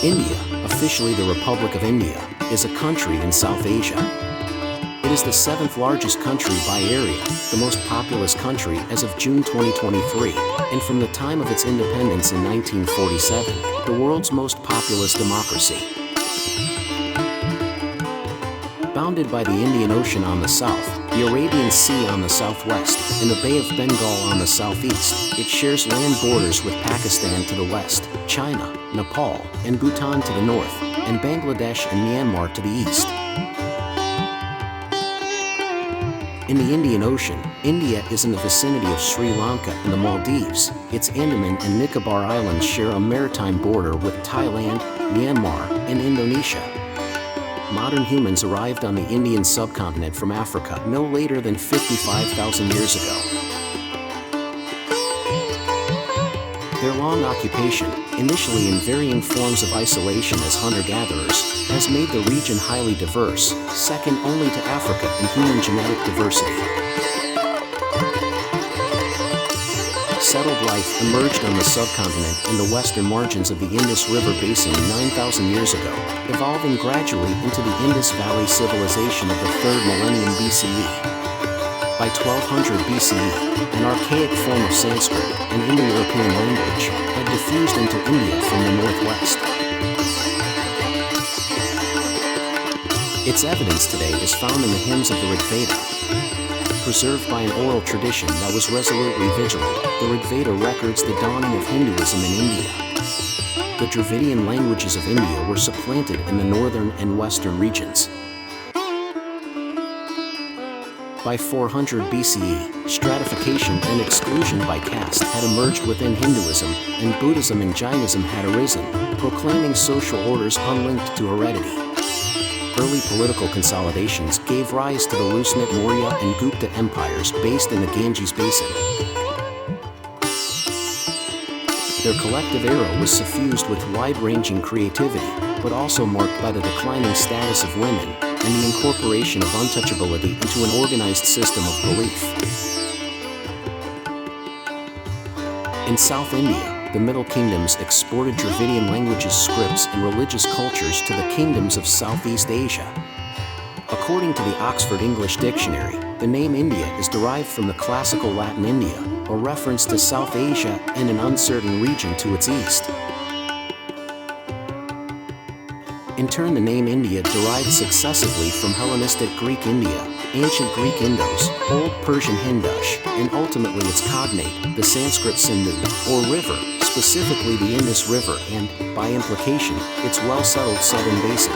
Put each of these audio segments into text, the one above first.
India, officially the Republic of India, is a country in South Asia. It is the 7th largest country by area, the most populous country as of June 2023, and from the time of its independence in 1947, the world's most populous democracy. Bounded by the Indian Ocean on the south, the Arabian Sea on the southwest, and the Bay of Bengal on the southeast, it shares land borders with Pakistan to the west, China, Nepal, and Bhutan to the north, and Bangladesh and Myanmar to the east. In the Indian Ocean, India is in the vicinity of Sri Lanka and the Maldives. Its Andaman and Nicobar Islands share a maritime border with Thailand, Myanmar, and Indonesia. Modern humans arrived on the Indian subcontinent from Africa no later than 55,000 years ago. Their long occupation, initially in varying forms of isolation as hunter-gatherers, has made the region highly diverse, second only to Africa in human genetic diversity. Settled life emerged on the subcontinent in the western margins of the Indus River Basin 9,000 years ago, evolving gradually into the Indus Valley civilization of the 3rd millennium BCE. By 1200 BCE, an archaic form of Sanskrit, an Indo-European language, had diffused into India from the northwest. Its evidence today is found in the hymns of the Rig Veda. Preserved by an oral tradition that was resolutely vigilant, the Rig Veda records the dawning of Hinduism in India. The Dravidian languages of India were supplanted in the northern and western regions. By 400 BCE, stratification and exclusion by caste had emerged within Hinduism, and Buddhism and Jainism had arisen, proclaiming social orders unlinked to heredity. Early political consolidations gave rise to the loose-knit Maurya and Gupta empires based in the Ganges Basin. Their collective era was suffused with wide-ranging creativity, but also marked by the declining status of women and the incorporation of untouchability into an organized system of belief. In South India, the Middle Kingdoms exported Dravidian languages, scripts, and religious cultures to the kingdoms of Southeast Asia. According to the Oxford English Dictionary, the name India is derived from the classical Latin India, a reference to South Asia and an uncertain region to its east. In turn, the name India derived successively from Hellenistic Greek India, ancient Greek Indos, Old Persian Hindush, and ultimately its cognate, the Sanskrit Sindhu, or river, specifically the Indus River and, by implication, its well-settled southern basin.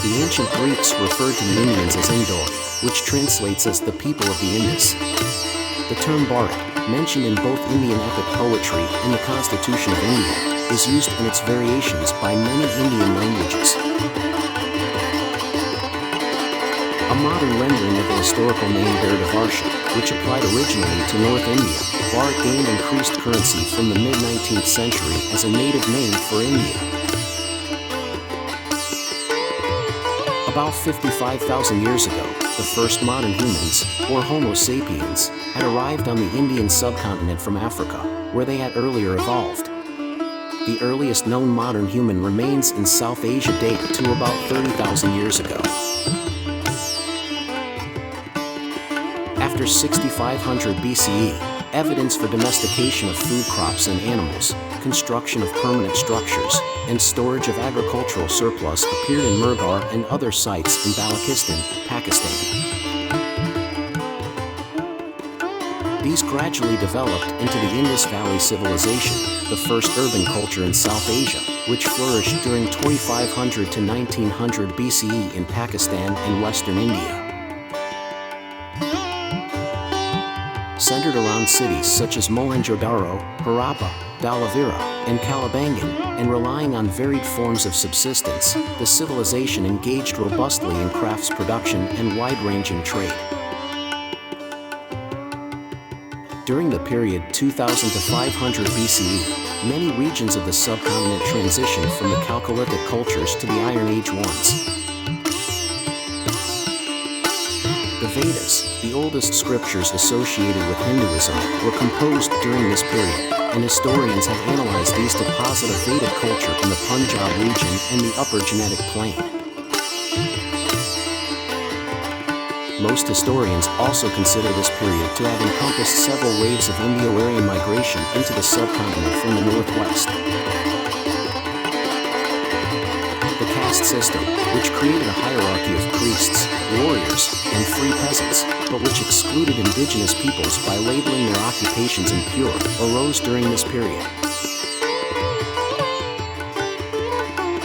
The ancient Greeks referred to the Indians as Indori, which translates as the people of the Indus. The term Bharat, mentioned in both Indian epic poetry and the Constitution of India, is used in its variations by many Indian languages. A modern rendering of the historical name Bharatavarsha, which applied originally to North India, Bharat gained increased currency from the mid-19th century as a native name for India. About 55,000 years ago, the first modern humans, or Homo sapiens, had arrived on the Indian subcontinent from Africa, where they had earlier evolved. The earliest known modern human remains in South Asia date to about 30,000 years ago. After 6500 BCE, evidence for domestication of food crops and animals, construction of permanent structures, and storage of agricultural surplus appeared in Mehrgarh and other sites in Balochistan, Pakistan. These gradually developed into the Indus Valley Civilization, the first urban culture in South Asia, which flourished during 2500 to 1900 BCE in Pakistan and Western India. Centered around cities such as Mohenjo-daro, Harappa, Dhalavira, and Kalibangan, and relying on varied forms of subsistence, the civilization engaged robustly in crafts production and wide-ranging trade. During the period 2000 to 500 BCE, many regions of the subcontinent transitioned from the Chalcolithic cultures to the Iron Age ones. The Vedas, the oldest scriptures associated with Hinduism, were composed during this period, and historians have analyzed these to posit a Vedic culture in the Punjab region and the upper genetic plain. Most historians also consider this period to have encompassed several waves of Indo-Aryan migration into the subcontinent from the northwest. The caste system, which created a hierarchy of priests, warriors, and free peasants, but which excluded indigenous peoples by labeling their occupations impure, arose during this period.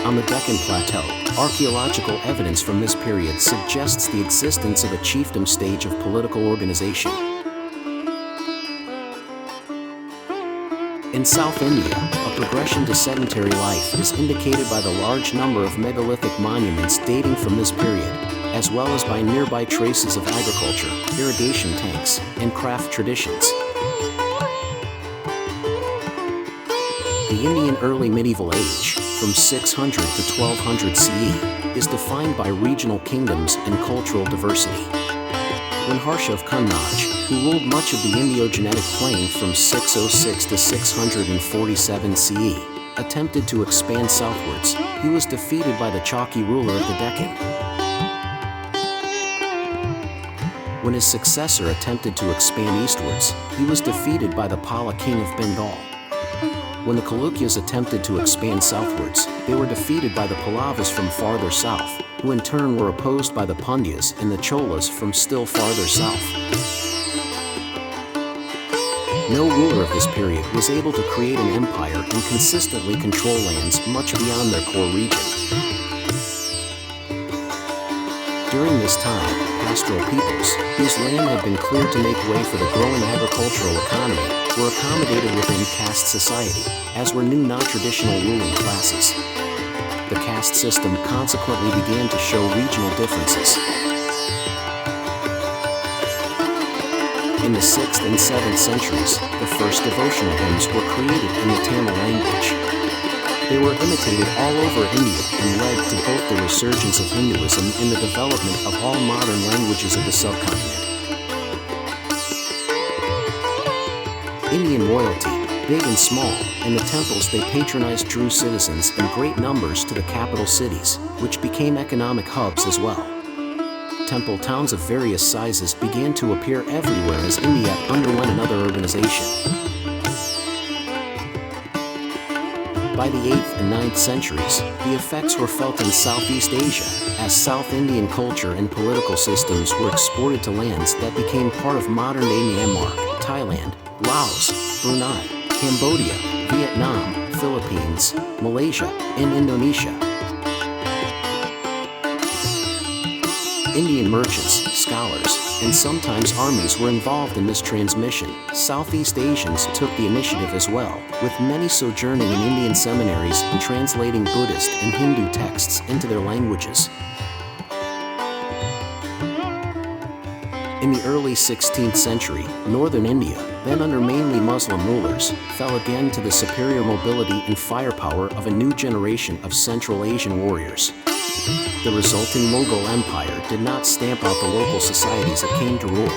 On the Deccan Plateau, archaeological evidence from this period suggests the existence of a chiefdom stage of political organization. In South India, a progression to sedentary life is indicated by the large number of megalithic monuments dating from this period, as well as by nearby traces of agriculture, irrigation tanks, and craft traditions. The Indian early medieval age, from 600 to 1200 CE, is defined by regional kingdoms and cultural diversity. When Harsha of Kannauj, who ruled much of the Indo-genetic plain from 606 to 647 CE, attempted to expand southwards, he was defeated by the Chauki ruler of the Deccan. When his successor attempted to expand eastwards, he was defeated by the Pala king of Bengal. When the Chalukyas attempted to expand southwards, they were defeated by the Pallavas from farther south, who in turn were opposed by the Pandyas and the Cholas from still farther south. No ruler of this period was able to create an empire and consistently control lands much beyond their core region. During this time, pastoral peoples, whose land had been cleared to make way for the growing agricultural economy, were accommodated within caste society, as were new non-traditional ruling classes. The caste system consequently began to show regional differences. In the 6th and 7th centuries, the first devotional hymns were created in the Tamil language. They were imitated all over India and led to both the resurgence of Hinduism and the development of all modern languages of the subcontinent. Indian royalty, big and small, and the temples they patronized drew citizens in great numbers to the capital cities, which became economic hubs as well. Temple towns of various sizes began to appear everywhere as India underwent another urbanization. By the 8th and 9th centuries, the effects were felt in Southeast Asia, as South Indian culture and political systems were exported to lands that became part of modern-day Myanmar, Thailand, Laos, Brunei, Cambodia, Vietnam, Philippines, Malaysia, and Indonesia. Indian merchants, scholars, and sometimes armies were involved in this transmission. Southeast Asians took the initiative as well, with many sojourning in Indian seminaries and translating Buddhist and Hindu texts into their languages. In the early 16th century, northern India, then under mainly Muslim rulers, fell again to the superior mobility and firepower of a new generation of Central Asian warriors. The resulting Mughal Empire did not stamp out the local societies it came to rule.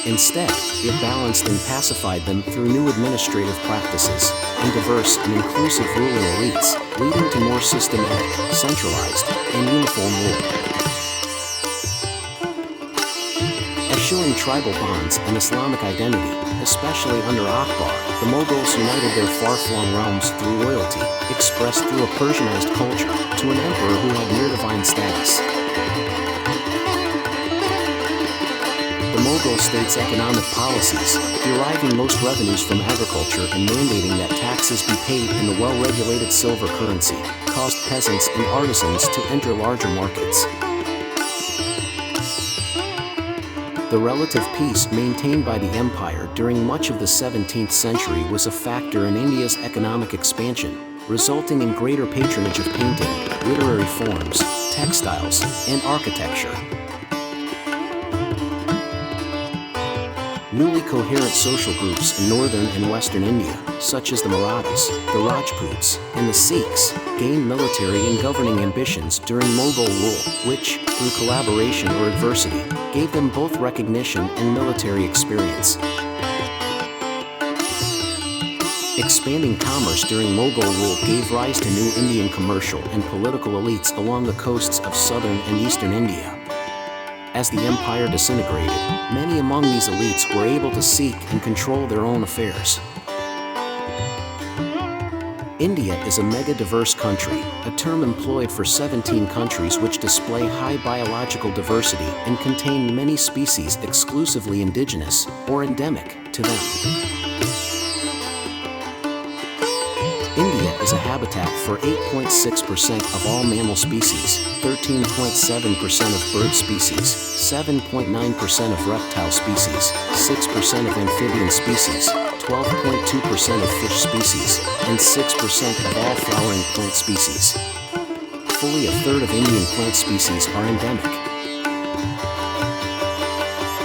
Instead, it balanced and pacified them through new administrative practices and diverse and inclusive ruling elites, leading to more systematic, centralized, and uniform rule. Eschewing tribal bonds and Islamic identity, especially under Akbar, the Mughals united their far-flung realms through loyalty, expressed through a Persianized culture, to an emperor who had near-divine status. The Mughal state's economic policies, deriving most revenues from agriculture and mandating that taxes be paid in the well-regulated silver currency, caused peasants and artisans to enter larger markets. The relative peace maintained by the empire during much of the 17th century was a factor in India's economic expansion, resulting in greater patronage of painting, literary forms, textiles, and architecture. Newly coherent social groups in northern and western India, such as the Marathas, the Rajputs, and the Sikhs, gained military and governing ambitions during Mughal rule, which, through collaboration or adversity, gave them both recognition and military experience. Expanding commerce during Mughal rule gave rise to new Indian commercial and political elites along the coasts of southern and eastern India. As the empire disintegrated, many among these elites were able to seek and control their own affairs. India is a mega-diverse country, a term employed for 17 countries which display high biological diversity and contain many species exclusively indigenous or endemic to them. India is a habitat for 8.6% of all mammal species, 13.7% of bird species, 7.9% of reptile species, 6% of amphibian species, 12.2% of fish species, and 6% of all flowering plant species. Fully a third of Indian plant species are endemic.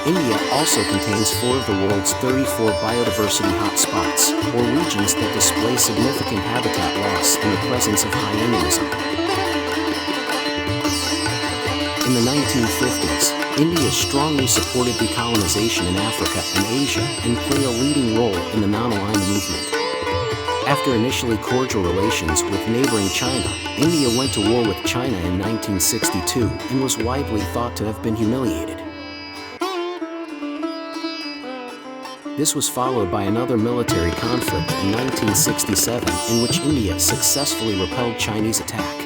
India also contains 4 of the world's 34 biodiversity hotspots, or regions that display significant habitat loss in the presence of high endemism. In the 1950s, India strongly supported decolonization in Africa and Asia and played a leading role in the non-aligned movement. After initially cordial relations with neighboring China, India went to war with China in 1962 and was widely thought to have been humiliated. This was followed by another military conflict in 1967 in which India successfully repelled Chinese attack.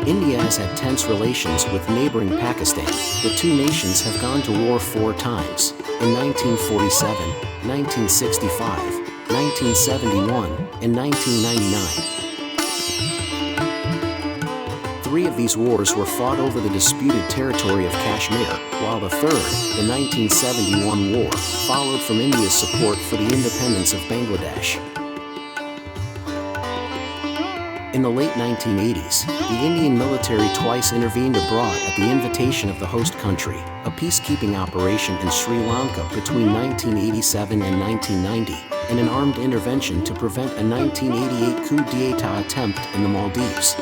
India has had tense relations with neighboring Pakistan. The two nations have gone to war 4 times, in 1947, 1965, 1971, and 1999. 3 of these wars were fought over the disputed territory of Kashmir, while the third, the 1971 war, followed from India's support for the independence of Bangladesh. In the late 1980s, the Indian military twice intervened abroad at the invitation of the host country, a peacekeeping operation in Sri Lanka between 1987 and 1990, and an armed intervention to prevent a 1988 coup d'etat attempt in the Maldives.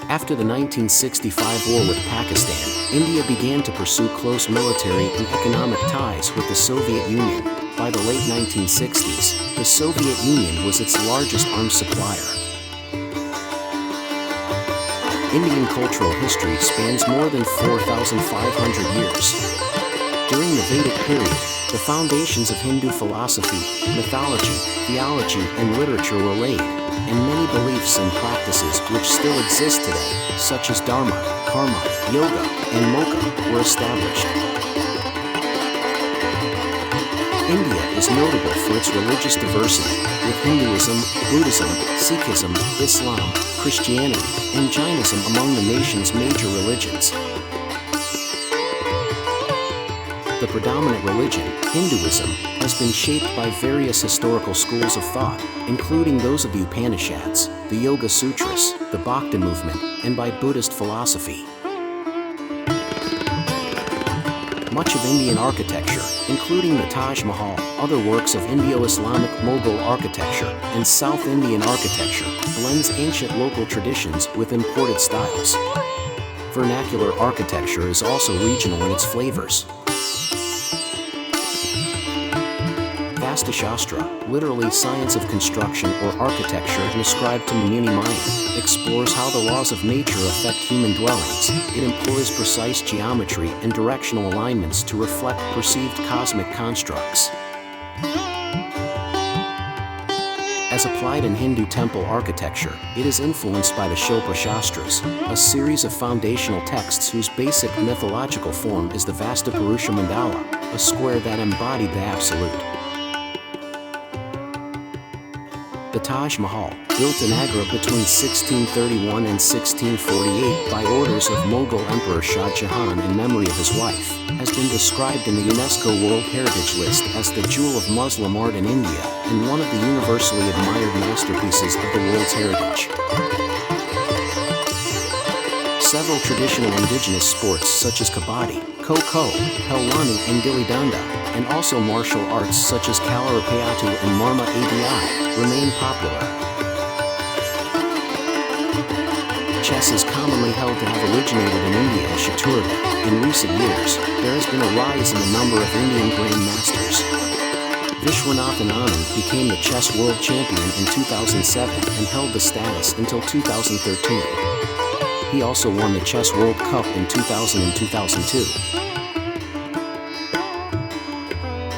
After the 1965 war with Pakistan, India began to pursue close military and economic ties with the Soviet Union. By the late 1960s, the Soviet Union was its largest arms supplier. Indian cultural history spans more than 4,500 years. During the Vedic period, the foundations of Hindu philosophy, mythology, theology, and literature were laid, and many beliefs and practices which still exist today, such as Dharma, Karma, Yoga, and Moksha, were established. India is notable for its religious diversity, with Hinduism, Buddhism, Sikhism, Islam, Christianity, and Jainism among the nation's major religions. The predominant religion, Hinduism, has been shaped by various historical schools of thought, including those of the Upanishads, the Yoga Sutras, the Bhakti movement, and by Buddhist philosophy. Much of Indian architecture, including the Taj Mahal, other works of Indo-Islamic Mughal architecture, and South Indian architecture, blends ancient local traditions with imported styles. Vernacular architecture is also regional in its flavors. Shastra, literally science of construction or architecture and ascribed to Muni Maya, explores how the laws of nature affect human dwellings. It employs precise geometry and directional alignments to reflect perceived cosmic constructs. As applied in Hindu temple architecture, it is influenced by the Shilpa Shastras, a series of foundational texts whose basic mythological form is the Vastapurusha Mandala, a square that embodied the Absolute. The Taj Mahal, built in Agra between 1631 and 1648 by orders of Mughal Emperor Shah Jahan in memory of his wife, has been described in the UNESCO World Heritage List as the jewel of Muslim art in India and one of the universally admired masterpieces of the world's heritage. several traditional indigenous sports such as kabaddi, kho-kho, pelwani and gilli-danda, and also martial arts such as kalaripayattu and marma adi remain popular. Chess is commonly held to have originated in India as Chaturanga. In recent years, there has been a rise in the number of Indian grandmasters. Vishwanathan Anand became the chess world champion in 2007 and held the status until 2013. He also won the Chess World Cup in 2000 and 2002.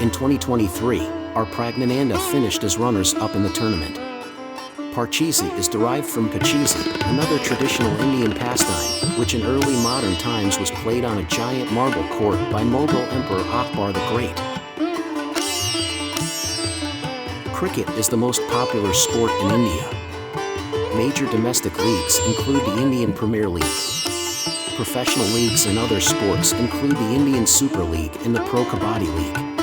In 2023, our Pragnananda finished as runners-up in the tournament. Parcheesi is derived from Pachisi, another traditional Indian pastime, which in early modern times was played on a giant marble court by Mughal Emperor Akbar the Great. Cricket is the most popular sport in India. Major domestic leagues include the Indian Premier League. Professional leagues in other sports include the Indian Super League and the Pro Kabaddi League.